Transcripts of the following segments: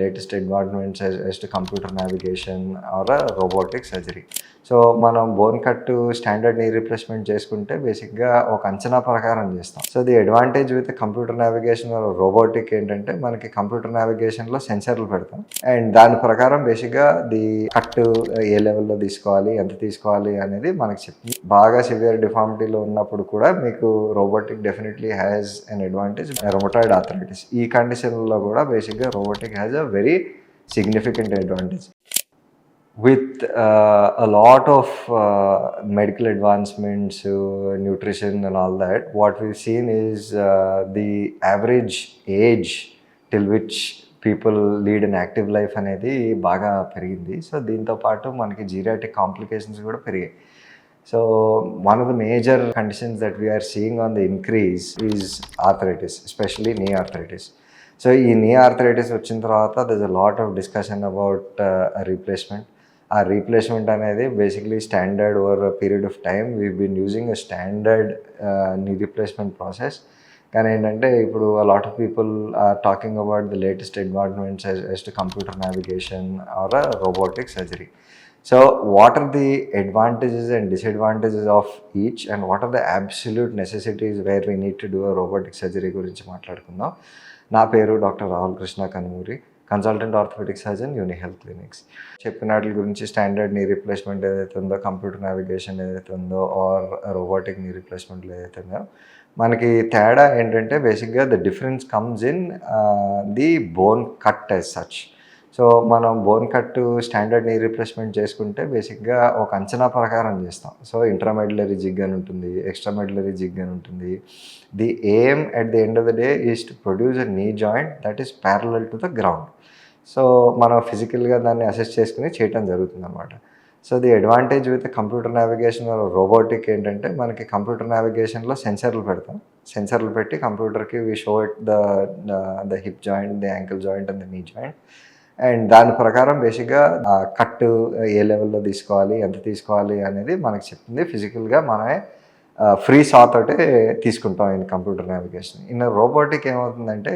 Latest advancements as to computer navigation or robotic surgery. So మనం bone cut standard knee replacement చేసుకుంటే బేసిక్గా ఒక అంచనా ప్రకారం చేస్తాం. So the advantage with computer navigation or robotic ఏంటంటే మనకి కంప్యూటర్ నావిగేషన్లో సెన్సర్లు పెడతాం అండ్ దాని ప్రకారం బేసిక్గా ది కట్ ఏ లెవెల్లో తీసుకోవాలి, ఎంత తీసుకోవాలి అనేది మనకి చెప్తుంది. బాగా సివియర్ డిఫార్మిటీలో ఉన్నప్పుడు కూడా మీకు robotic definitely has an advantage. Rheumatoid arthritis ఈ కండిషన్లో కూడా బేసిక్గా robotic has a very significant advantage. With a lot of medical advancements, nutrition and all that, what we've seen is the average age till which people lead an active life అనేది బాగా పెరిగింది. So దీంతో పాటు మనకి జీరియాటిక్ complications కూడా పెరిగాయి. So one of the major conditions that we are seeing on the increase is arthritis, especially knee arthritis. So ఈ knee arthritis వచ్చిన తర్వాత there is a lot of discussion about replacement. ఆ replacement అనేది basically standard over period of time we been using a standard knee replacement process. కానీ ఏంటంటే ఇప్పుడు a lot of people are talking about the latest advancements as to computer navigation or robotic surgery. So what are the advantages and disadvantages of each and what are the absolute necessities where we need to do a robotic surgery గురించి మాట్లాడుకుందాం. నా పేరు doctor Rahul Krishna Kanumuri, consultant orthopaedic surgeon Uni Health Clinics. చెప్పిన వాటి గురించి standard knee replacement ఏదైతే ఉందో, computer navigation ఏదైతే ఉందో ఆర్ రోబోటిక్ నీ రీప్లేస్మెంట్లు ఏదైతే ఉందో, మనకి తేడా ఏంటంటే బేసిక్గా the difference comes in the bone cut as such. So మనం bone cut standard knee replacement చేసుకుంటే బేసిక్గా ఒక అంచనా ప్రకారం చేస్తాం. సో ఇంట్రామెడ్యులరీ జిగ్ అని ఉంటుంది, ఎక్స్ట్రామెడ్యులరీ జిగ్ అని ఉంటుంది. The aim at the end of the day is to produce a knee joint that is parallel to the ground. So మనం ఫిజికల్గా దాన్ని అసెస్ చేసుకుని చేయటం జరుగుతుంది అనమాట. So the advantage with computer navigation robotic ఏంటంటే మనకి కంప్యూటర్ నావిగేషన్లో సెన్సర్లు పెడతాం. సెన్సర్లు పెట్టి కంప్యూటర్కి we show it the hip joint, the ankle joint and the knee joint. And దాని ప్రకారం బేసిక్గా కట్ ఏ లెవెల్లో తీసుకోవాలి, ఎంత తీసుకోవాలి అనేది మనకు చెప్తుంది. ఫిజికల్గా మనమే ఫ్రీ సా తోటే తీసుకుంటాం in computer navigation. In robotic ఏమవుతుందంటే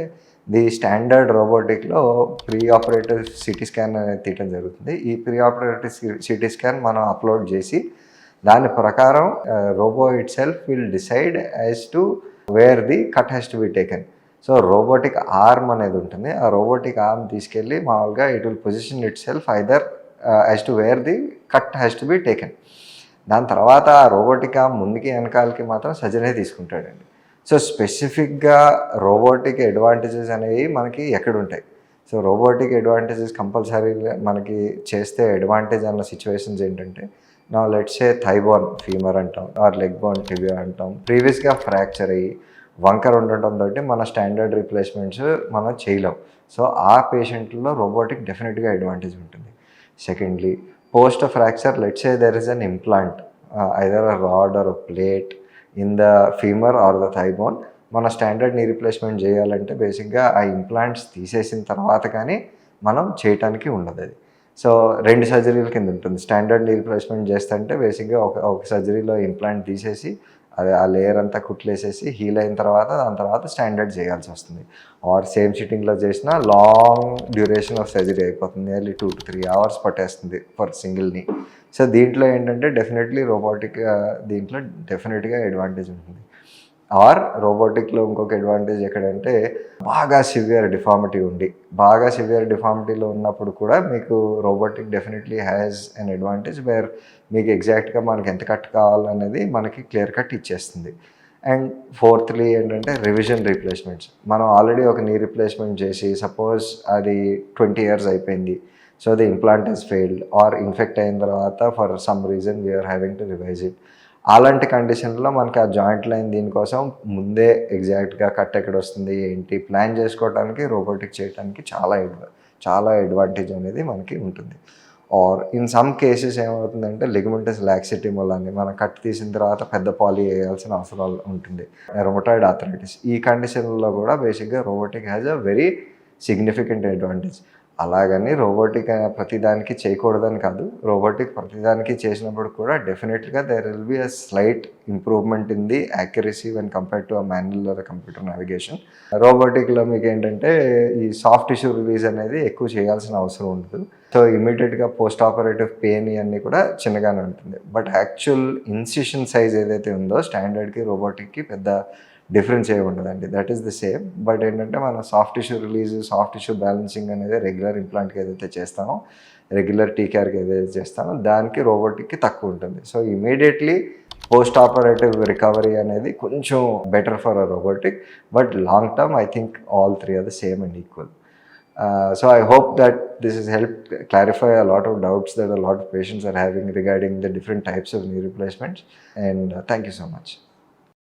ది స్టాండర్డ్ రోబోటిక్లో ప్రీ ఆపరేటివ్ సిటీ స్కాన్ అనేది తీయటం జరుగుతుంది. ఈ ప్రీ ఆపరేటివ్ సిటీ స్కాన్ మనం అప్లోడ్ చేసి దాని ప్రకారం robo itself will decide as to where the cut has to be taken. So robotic arm అనేది ఉంటుంది. ఆ రోబోటిక్ ఆర్మ్ తీసుకెళ్ళి మామూలుగా it will position itself either as to where the cut has to be taken. దాని తర్వాత ఆ robotic arm ముందుకి వెనకాలకి మాత్రం సర్జరీ తీసుకుంటాడండి. సో స్పెసిఫిక్గా రోబోటిక్ అడ్వాంటేజెస్ అనేవి మనకి ఎక్కడుంటాయి. సో రోబోటిక్ అడ్వాంటేజెస్ కంపల్సరీగా మనకి చేస్తే అడ్వాంటేజ్ అన్న సిచ్యువేషన్స్ ఏంటంటే, నా let's say thigh bone femur అంటాం ఆర్ లెగ్ బోన్ టిబియా అంటాం, ప్రీవియస్గా ఫ్రాక్చర్ అయ్యి వంకర్ ఉండటంతో మన స్టాండర్డ్ రీప్లేస్మెంట్స్ మనం చేయలేం. సో ఆ పేషెంట్లో రోబోటిక్ డెఫినెట్గా అడ్వాంటేజ్ ఉంటుంది. Secondly, post fracture let's say there is an implant either a rod or a plate in the femur or the thigh bone. మన స్టాండర్డ్ నీ రీప్లేస్మెంట్ చేయాలంటే బేసిక్గా ఆ ఇంప్లాంట్స్ తీసేసిన తర్వాత కానీ మనం చేయటానికి ఉండదు అది. సో 2 సర్జరీల కింద ఉంటుంది. స్టాండర్డ్ నీ రీప్లేస్మెంట్ చేస్తుంటే బేసిక్గా ఒక సర్జరీలో ఇంప్లాంట్ తీసేసి అది ఆ లేయర్ అంతా కుట్లేసేసి హీల్ అయిన తర్వాత దాని తర్వాత స్టాండర్డ్ చేయాల్సి వస్తుంది. ఆర్ సేమ్ సిట్టింగ్లో చేసిన లాంగ్ డ్యూరేషన్ ఆఫ్ సర్జరీ అయిపోతుంది. నియర్లీ 2 to 3 hours పట్టేస్తుంది ఫర్ సింగిల్ని. సో దీంట్లో ఏంటంటే డెఫినెట్లీ రోబోటిక్ దీంట్లో డెఫినెట్గా అడ్వాంటేజ్ ఉంటుంది. ఆర్ రోబోటిక్లో ఇంకొక అడ్వాంటేజ్ ఎక్కడంటే బాగా సివియర్ డిఫార్మిటీలో ఉన్నప్పుడు కూడా మీకు robotic definitely has an advantage where మీకు ఎగ్జాక్ట్గా మనకి ఎంత కట్ కావాలనేది మనకి క్లియర్ కట్ ఇచ్చేస్తుంది. అండ్ ఫోర్త్లీ ఏంటంటే రివిజన్ రీప్లేస్మెంట్స్. మనం ఆల్రెడీ ఒక నీ రీప్లేస్మెంట్ చేసి సపోజ్ అది 20 years అయిపోయింది. So the implant has failed or infect అయిన తర్వాత for some reason we are having to revise it. అలాంటి కండిషన్లో మనకి ఆ జాయింట్ లైన్ దీనికోసం ముందే ఎగ్జాక్ట్గా కట్ ఎక్కడ వస్తుంది ఏంటి ప్లాన్ చేసుకోవడానికి రోబోటిక్ చేయడానికి చాలా అడ్వాంటేజ్ అనేది మనకి ఉంటుంది. ఆర్ ఇన్ సమ్ కేసెస్ ఏమవుతుందంటే లిగమెంటస్ లాక్సిటీ మూలాన్ని మనం కట్ తీసిన తర్వాత పెద్ద పాలీ వేయాల్సిన అవసరం ఉంటుంది. రొమటాయిడ్ ఆర్థరైటిస్ ఈ కండిషన్లో కూడా బేసిక్గా robotic has a very significant advantage. అలాగని రోబోటిక్ ప్రతిదానికి చేయకూడదని కాదు. రోబోటిక్ ప్రతిదానికి చేసినప్పుడు కూడా డెఫినెట్‌గా there will be a slight improvement in the accuracy when compared to manual or computer navigation. రోబోటిక్‌లో మీకేంటంటే ఈ సాఫ్ట్ టిష్యూ రిలీజ్ అనేది ఎక్కువ చేయాల్సిన అవసరం ఉండదు. సో ఇమ్మీడియేట్‌గా పోస్ట్ ఆపరేటివ్ పెయిన్ ఇవన్నీ కూడా చిన్నగానే ఉంటుంది. బట్ యాక్చువల్ ఇన్సిషన్ సైజ్ ఏదైతే ఉందో స్టాండర్డ్‌కి, రోబోటిక్‌కి పెద్ద డిఫరెన్స్ ఏమి ఉండదండి. That is the same. But ఏంటంటే మనం soft tissue release, soft tissue balancing అనేది రెగ్యులర్ ఇంప్లాంట్‌కి ఏదైతే చేస్తామో, రెగ్యులర్ టీకేఆర్‌కి ఏదైతే చేస్తామో దానికి రోబోటిక్‌కి తక్కువ ఉంటుంది. So immediately post operative recovery అనేది కొంచెం better for a robotic. But long term I think all three are the same and equal. So I hope that this has helped clarify a lot of doubts that a lot of patients are having regarding the different types of knee replacements. And thank you so much.